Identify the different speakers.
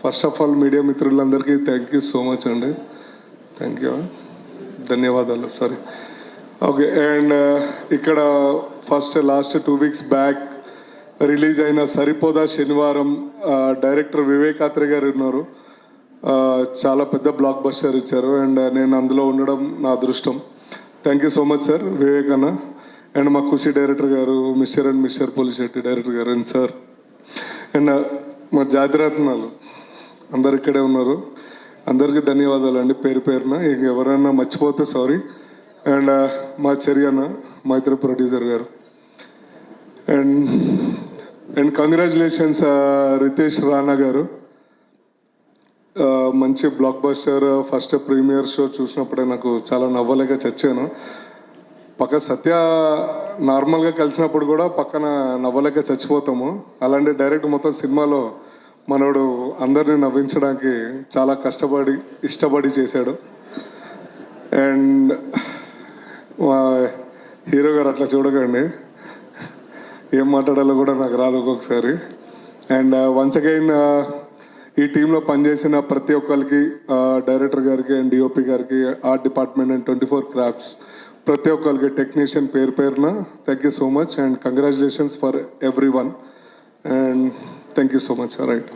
Speaker 1: First of all media మిత్రులందరికీ thank you so much అండి. Thank you, ధన్యవాదాలు. Sorry. Okay. And ఇక్కడ last 2 weeks back release అయిన సరిపోదా శనివారం, డైరెక్టర్ వివేకాత్రి గారు ఉన్నారు. చాలా పెద్ద బ్లాక్ బస్టర్ ఇచ్చారు అండ్ నేను అందులో ఉండడం నా అదృష్టం. Thank you so much sir Vivek అన్న. అండ్ మా ఖుషి డైరెక్టర్ గారు, mister and mister Polishetty director గారు అండ్ సార్, అండ్ మా జాతిరత్నాలు అందరు ఇక్కడే ఉన్నారు. అందరికీ ధన్యవాదాలు అండి పేరు పేరున. ఎవరైనా మర్చిపోతే సారీ. అండ్ మా చర్యన్న, మా ఇతర ప్రొడ్యూసర్ గారు. అండ్ కంగ్రాచులేషన్స్ రితేష్ రాణా గారు. మంచి blockbuster. First premiere show చూసినప్పుడే నాకు చాలా నవ్వలేక చచ్చాను. పక్క సత్య నార్మల్గా కలిసినప్పుడు కూడా పక్కన నవ్వలేక చచ్చిపోతాము. అలాంటి డైరెక్ట్ మొత్తం సినిమాలో మనోడు అందరినీ నవ్వించడానికి చాలా కష్టపడి ఇష్టపడి చేశాడు. అండ్ మా హీరో గారు అట్లా చూడకండి, ఏం మాట్లాడాలో కూడా నాకు రాదు ఒక్కొక్కసారి. అండ్ వన్స్ అగైన్ ఈ టీంలో పనిచేసిన ప్రతి ఒక్కరికి, డైరెక్టర్ గారికి అండ్ డిఓపి గారికి, ఆర్ట్ డిపార్ట్మెంట్ అండ్ 24 క్రాఫ్ట్స్ ప్రతి ఒక్కరికి, టెక్నీషియన్ పేరు పేరున thank you so much and congratulations for every one. And thank you so much. Right.